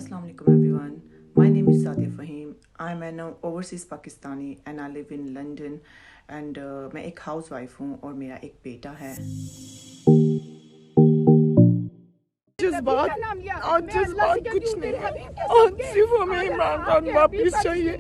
Assalamu alaikum everyone. My name is Sadia Fahim. I'm an overseas Pakistani and I live in London and मैं एक housewife हूँ और मेरा एक बेटा है। जज्बात कुछ नहीं है। आज सिर्फ हमें इमरान खान वापिस चाहिए।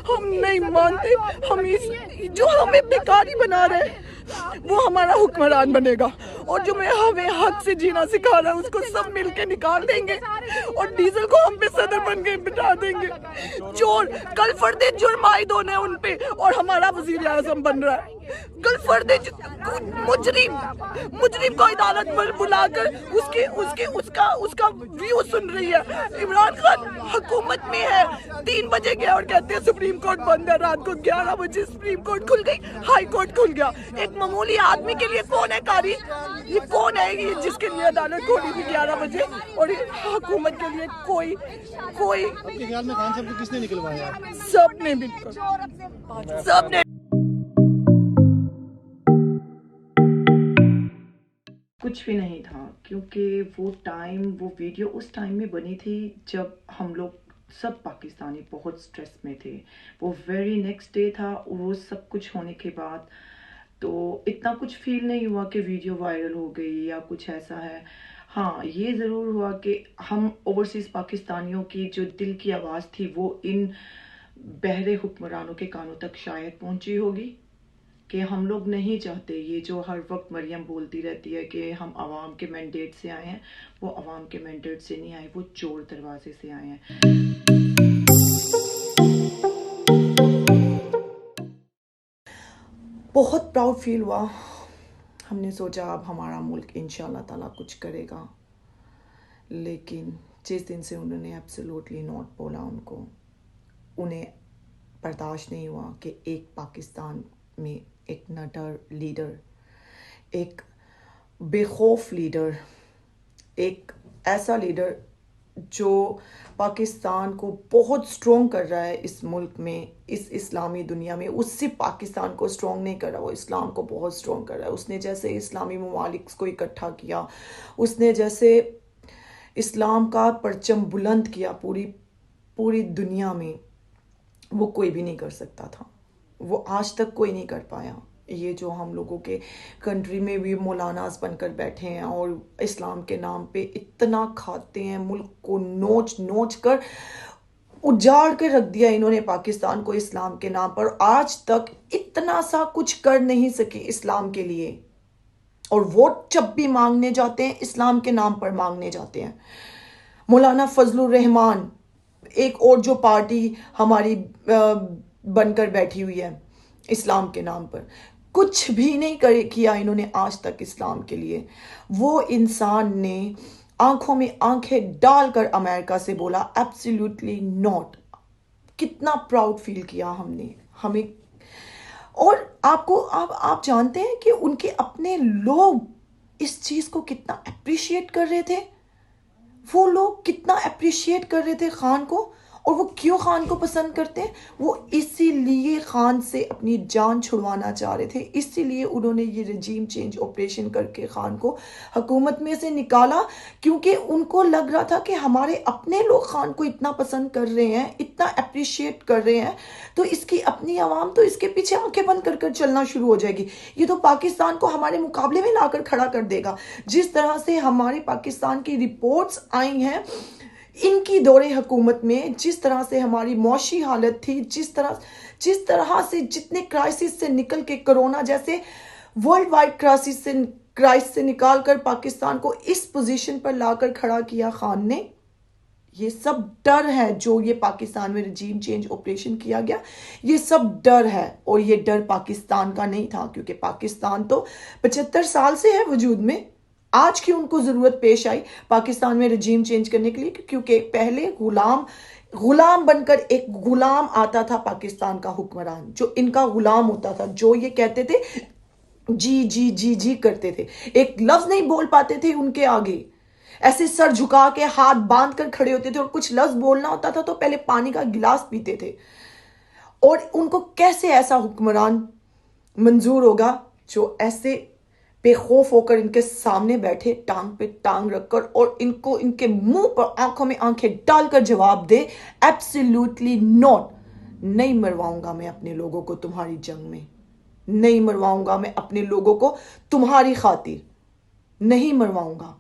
हम नहीं मानते हम इस जो हमें बेकारी बना रहे हैं वो हमारा हुक्मरान बनेगा और जो हमें हक से जीना सिखा रहा है उसको सब मिलके निकाल देंगे और डीजल को हम पे सदर बन के बिठा देंगे। चोर कल फर्दे जुर्म आयद होने उन पे और हमारा वजीर आजम बन रहा है। कल फर्दे मुजरिम को अदालत में बुलाकर उसका व्यू सुन रही है। इमरान खान हुकूमत में है, 3 बजे गया और कहते हैं सुप्रीम कोर्ट बंद है। रात को 11 बजे सुप्रीम कोर्ट खुल गई, हाई कोर्ट खुल गया। एक मामूली आदमी के लिए कौन है कारी? ये कौन है ये जिसके लिए अदालत खोली थी 11 बजे और हुकूमत के लिए कोई आपके ख्याल में खान साहब को किसने निकलवाया? सबने कुछ भी नहीं था क्योंकि वो वीडियो उस टाइम में बनी थी जब हम लोग सब पाकिस्तानी बहुत स्ट्रेस में थे। वो वेरी नेक्स्ट डे था। वो सब कुछ होने के बाद तो इतना कुछ फील नहीं हुआ कि वीडियो वायरल हो गई या कुछ ऐसा है। हाँ, ये ज़रूर हुआ कि हम ओवरसीज़ पाकिस्तानियों की जो दिल की आवाज़ थी वो इन बहरे हुक्मरानों के कानों तक शायद पहुंची होगी कि हम लोग नहीं चाहते ये जो हर वक्त मरियम बोलती रहती है कि हम आवाम के मैंडेट से आए हैं। वो आवाम के मैंडेट से नहीं आए, वो चोर दरवाजे से आए हैं। बहुत प्राउड फील हुआ। हमने सोचा अब हमारा मुल्क इंशाल्लाह ताला कुछ करेगा, लेकिन जिस दिन से उन्होंने एब्सोल्युटली नॉट बोला उन्हें बर्दाश्त नहीं हुआ कि एक पाकिस्तान में एक नडर लीडर, एक बेखौफ लीडर, एक ऐसा लीडर जो पाकिस्तान को बहुत स्ट्रॉन्ग कर रहा है इस मुल्क में, इस इस्लामी दुनिया में। उससे पाकिस्तान को स्ट्रॉन्ग नहीं कर रहा, वो इस्लाम को बहुत स्ट्रॉन्ग कर रहा है। उसने जैसे इस्लामी ममालिक को इकट्ठा किया, उसने जैसे इस्लाम का परचम बुलंद किया पूरी दुनिया में, वो कोई भी नहीं कर सकता था। वो आज तक कोई नहीं कर पाया। ये जो हम लोगों के कंट्री में भी मौलानास बनकर बैठे हैं और इस्लाम के नाम पे इतना खाते हैं, मुल्क को नोच कर उजाड़ कर रख दिया इन्होंने पाकिस्तान को इस्लाम के नाम पर। आज तक इतना सा कुछ कर नहीं सके इस्लाम के लिए और वोट जब भी मांगने जाते हैं इस्लाम के नाम पर मांगने जाते हैं। मौलाना फजलुर रहमान, एक और जो पार्टी हमारी बनकर बैठी हुई है इस्लाम के नाम पर, कुछ भी नहीं किया इन्होंने आज तक इस्लाम के लिए। वो इंसान ने आंखों में आंखें डालकर अमेरिका से बोला एब्सोल्युटली नॉट। कितना प्राउड फील किया हमें। और आप जानते हैं कि उनके अपने लोग इस चीज को कितना अप्रिशिएट कर रहे थे। वो लोग कितना अप्रिशिएट कर रहे थे खान को। और वो क्यों खान को पसंद करते हैं? वो इसीलिए खान से अपनी जान छुड़वाना चाह रहे थे। इसीलिए उन्होंने ये रजीम चेंज ऑपरेशन करके खान को हुकूमत में से निकाला, क्योंकि उनको लग रहा था कि हमारे अपने लोग खान को इतना पसंद कर रहे हैं, इतना अप्रिशिएट कर रहे हैं, तो इसकी अपनी आवाम तो इसके पीछे आंखें बंद कर चलना शुरू हो जाएगी। ये तो पाकिस्तान को हमारे मुकाबले में लाकर खड़ा कर देगा। जिस तरह से हमारे पाकिस्तान की रिपोर्ट्स आई हैं इनकी दौरे हुकूमत में, जिस तरह से हमारी मौशी हालत थी, जिस तरह से जितने क्राइसिस से निकल के कोरोना जैसे वर्ल्ड वाइड क्राइसिस से निकाल कर पाकिस्तान को इस पोजीशन पर लाकर खड़ा किया खान ने। ये सब डर है जो ये पाकिस्तान में रजीम चेंज ऑपरेशन किया गया, ये सब डर है। और ये डर पाकिस्तान का नहीं था, क्योंकि पाकिस्तान तो 75 साल से है वजूद में। आज की उनको जरूरत पेश आई पाकिस्तान में रजीम चेंज करने के लिए, क्योंकि पहले गुलाम बनकर एक गुलाम आता था पाकिस्तान का हुक्मरान, जो इनका गुलाम होता था, जो ये कहते थे जी जी जी जी करते थे, एक लफ्ज नहीं बोल पाते थे उनके आगे, ऐसे सर झुका के हाथ बांध कर खड़े होते थे। और कुछ लफ्ज बोलना होता था तो पहले पानी का गिलास पीते थे। और उनको कैसे ऐसा हुक्मरान मंजूर होगा जो ऐसे बेखौफ होकर इनके सामने बैठे, टांग पे टांग रखकर, और इनको इनके मुंह पर आंखों में आंखें डालकर जवाब दे, एब्सोल्युटली नॉट, नहीं मरवाऊंगा मैं अपने लोगों को तुम्हारी जंग में, नहीं मरवाऊंगा मैं अपने लोगों को तुम्हारी खातिर, नहीं मरवाऊंगा।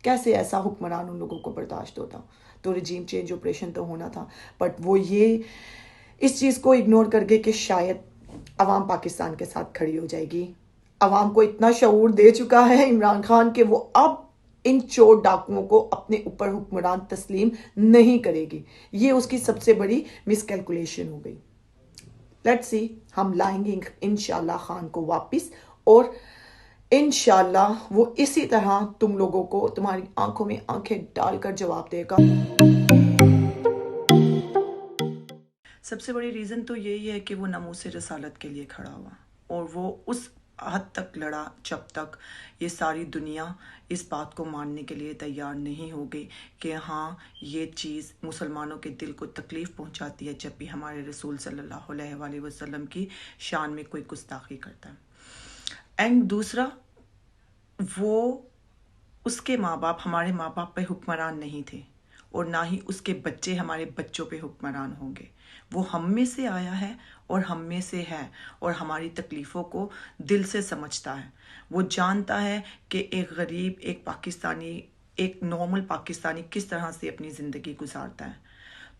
कैसे ऐसा हुक्मरान उन लोगों को बर्दाश्त होता? तो रिजीम चेंज ऑपरेशन तो होना था, बट वो ये इस चीज़ को इग्नोर कर गए कि शायद अवाम पाकिस्तान के साथ खड़ी हो जाएगी। अवाम को इतना शऊर दे चुका है इमरान खान के वो अब इन चोर डाकुओं को अपने ऊपर हुक्मरान तस्लीम नहीं करेगी। ये उसकी सबसे बड़ी मिसकैलकुलेशन हो गई। लेट्स सी, हम लाएंगे इंशाल्लाह खान को वापस, और इंशाल्लाह वो इसी तरह तुम लोगों को तुम्हारी आंखों में आंखें डालकर जवाब देगा। सबसे बड़ी रीज़न तो यही है कि वो नामूस रसालत के लिए खड़ा हुआ, और वो उस हद तक लड़ा जब तक ये सारी दुनिया इस बात को मानने के लिए तैयार नहीं हो गई कि हाँ, ये चीज़ मुसलमानों के दिल को तकलीफ़ पहुंचाती है जब भी हमारे रसूल सल्लल्लाहु अलैहि वसल्लम की शान में कोई गुस्ताखी करता है। एंड दूसरा, वो उसके माँ बाप हमारे माँ बाप पे हुक्मरान नहीं थे, और ना ही उसके बच्चे हमारे बच्चों पे हुक्मरान होंगे। वो हम में से आया है और हम में से है, और हमारी तकलीफ़ों को दिल से समझता है। वो जानता है कि एक गरीब, एक पाकिस्तानी, एक नॉर्मल पाकिस्तानी किस तरह से अपनी ज़िंदगी गुजारता है।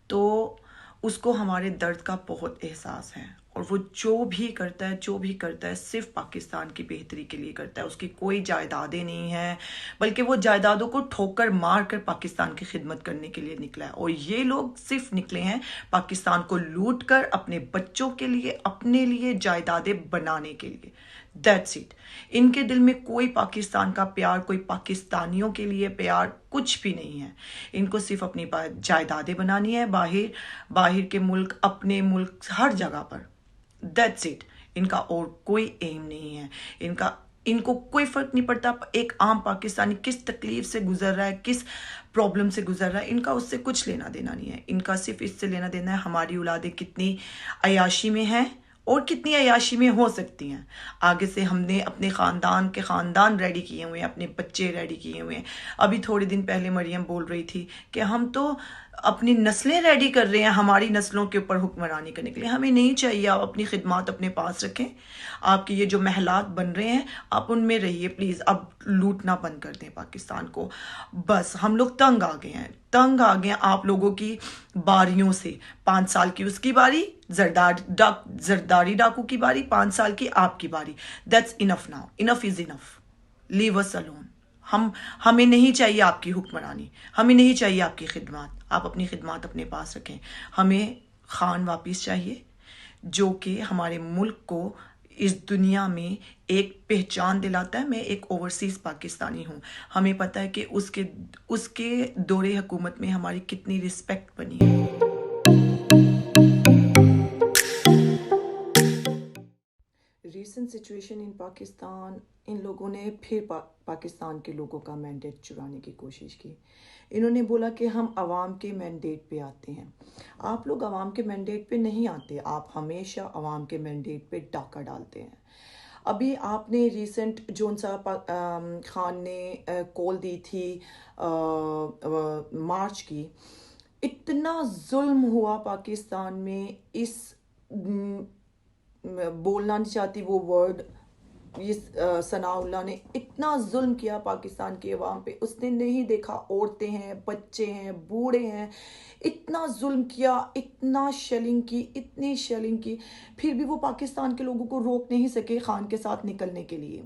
तो उसको हमारे दर्द का बहुत एहसास है, और वो जो भी करता है सिर्फ पाकिस्तान की बेहतरी के लिए करता है। उसकी कोई जायदादें नहीं हैं, बल्कि वो जायदादों को ठोकर मार कर पाकिस्तान की खिदमत करने के लिए निकला है। और ये लोग सिर्फ निकले हैं पाकिस्तान को लूट कर अपने बच्चों के लिए, अपने लिए जायदादें बनाने के लिए। That's it. इनके दिल में कोई पाकिस्तान का प्यार, कोई पाकिस्तानियों के लिए प्यार कुछ भी नहीं है। इनको सिर्फ अपनी जायदादें बनानी है, बाहर के मुल्क, अपने मुल्क, हर जगह पर। That's it. इनका और कोई एम नहीं है। इनको कोई फर्क नहीं पड़ता एक आम पाकिस्तानी किस तकलीफ से गुजर रहा है, किस प्रॉब्लम से गुजर रहा है। इनका उससे कुछ लेना देना नहीं है। इनका सिर्फ इससे लेना देना है हमारी औलादें कितनी अयाशी में हैं और कितनी अयाशी में हो सकती हैं। आगे से हमने अपने खानदान रेडी किए हुए हैं, अपने बच्चे रेडी किए हुए हैं। अभी थोड़े दिन पहले मरियम बोल रही थी कि हम तो अपनी नस्लें रेडी कर रहे हैं हमारी नस्लों के ऊपर हुक्मरानी करने के लिए। हमें नहीं चाहिए आप अपनी खिदमत अपने पास रखें। आपके ये जो महलात बन रहे हैं आप उनमें रहिए प्लीज़। अब लूटना बंद कर दें पाकिस्तान को। बस हम लोग तंग आ गए हैं आप लोगों की बारियों से। 5 साल की उसकी बारी, जरदारी डाकू की बारी, 5 साल की आपकी बारी। That's enough now. Enough is enough. Leave us alone. हमें नहीं चाहिए आपकी हुक्मरानी, हमें नहीं चाहिए आपकी खिदमत। आप अपनी खिदमत अपने पास रखें। हमें खान वापस चाहिए जो कि हमारे मुल्क को इस दुनिया में एक पहचान दिलाता है। मैं एक ओवरसीज पाकिस्तानी हूँ। हमें पता है कि उसके दौरे हुकूमत में हमारी कितनी रिस्पेक्ट बनी है। रीसेंट सिचुएशन इन पाकिस्तान, इन लोगों ने फिर पाकिस्तान के लोगों का मैंडेट चुराने की कोशिश की। इन्होंने बोला कि हम आवाम के मैंडेट पे आते हैं। आप लोग आवाम के मैंडेट पे नहीं आते, आप हमेशा आवाम के मैंडेट पे डाका डालते हैं। अभी आपने रिसेंट जोन साहब खान ने कॉल दी थी मार्च की, इतना जुल्म हुआ पाकिस्तान में, इस बोलना नहीं चाहती वो वर्ड, इस सनाउल्लाह ने इतना जुल्म किया पाकिस्तान के अवाम पे। उसने नहीं देखा औरतें हैं, बच्चे हैं, बूढ़े हैं, इतना जुल्म किया, इतना शेलिंग की, इतनी शेलिंग की, फिर भी वो पाकिस्तान के लोगों को रोक नहीं सके खान के साथ निकलने के लिए।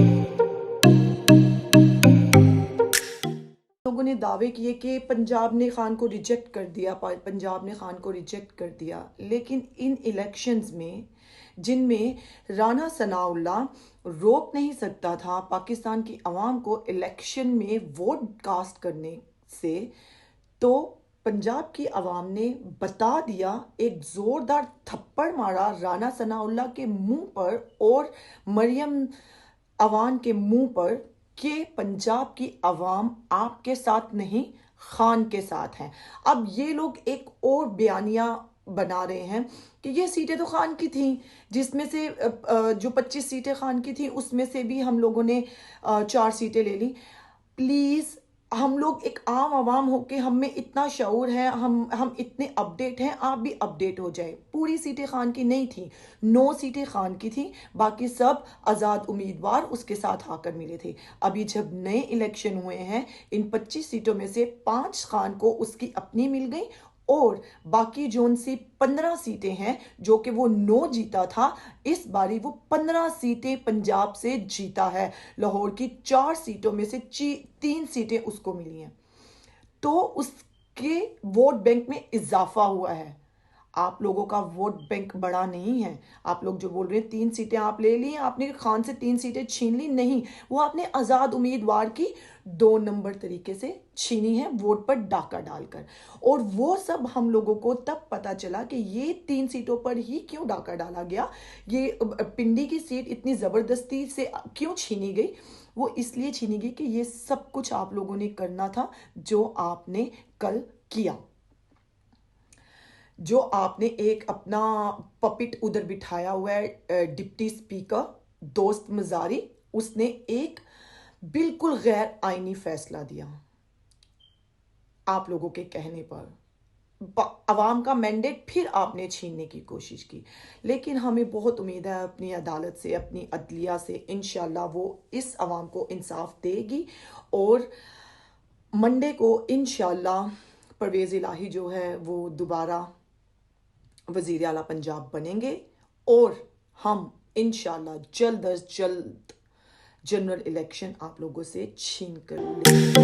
लोगों ने दावे किए कि पंजाब ने खान को रिजेक्ट कर दिया, पंजाब ने खान को रिजेक्ट कर दिया। लेकिन इन इलेक्शंस में जिनमें राना सनाउल्लाह रोक नहीं सकता था पाकिस्तान की आवाम को इलेक्शन में वोट कास्ट करने से, तो पंजाब की आवाम ने बता दिया, एक जोरदार थप्पड़ मारा राना सनाउल्लाह के मुंह पर और मरियम अवान के मुंह पर कि पंजाब की आवाम आपके साथ नहीं, खान के साथ हैं। अब ये लोग एक और बयानिया बना रहे हैं कि ये सीटें तो खान की थी, जिसमें से जो 25 सीटें खान की थी उसमें से भी हम लोगों ने 4 सीटें ले ली। प्लीज़, हम लोग एक आम आवाम होके हम में इतना शऊर है, हम इतने अपडेट हैं, आप भी अपडेट हो जाए। पूरी सीटें खान की नहीं थी, 9 सीटें खान की थी, बाकी सब आज़ाद उम्मीदवार उसके साथ आकर मिले थे। अभी जब नए इलेक्शन हुए हैं, इन 25 सीटों में से 5 खान को उसकी अपनी मिल गई और बाकी जो उनसे 15 सीटें हैं, जो कि वो 9 जीता था, इस बारी वो 15 सीटें पंजाब से जीता है। लाहौर की 4 सीटों में से 3 सीटें उसको मिली हैं, तो उसके वोट बैंक में इजाफा हुआ है। आप लोगों का वोट बैंक बड़ा नहीं है। आप लोग जो बोल रहे हैं 3 सीटें आप ले ली, आपने खान से 3 सीटें छीन ली, नहीं, वो आपने आज़ाद उम्मीदवार की 2 नंबर तरीके से छीनी है, वोट पर डाका डालकर। और वो सब हम लोगों को तब पता चला कि ये 3 सीटों पर ही क्यों डाका डाला गया, ये पिंडी की सीट इतनी ज़बरदस्ती से क्यों छीनी गई। वो इसलिए छीनी गई कि ये सब कुछ आप लोगों ने करना था जो आपने कल किया। जो आपने एक अपना पपिट उधर बिठाया हुआ है, डिप्टी स्पीकर दोस्त मजारी, उसने एक बिल्कुल गैर आईनी फैसला दिया आप लोगों के कहने पर। अवाम का मैंडेट फिर आपने छीनने की कोशिश की। लेकिन हमें बहुत उम्मीद है अपनी अदालत से, अपनी अदलिया से, इंशाल्लाह वो इस अवाम को इंसाफ देगी और मंडे को इंशाल्लाह परवेज़ इलाही जो है वो दोबारा वज़ीर आला पंजाब बनेंगे और हम इंशाल्लाह जल्द अज जल्द जनरल इलेक्शन आप लोगों से छीन कर लेंगे।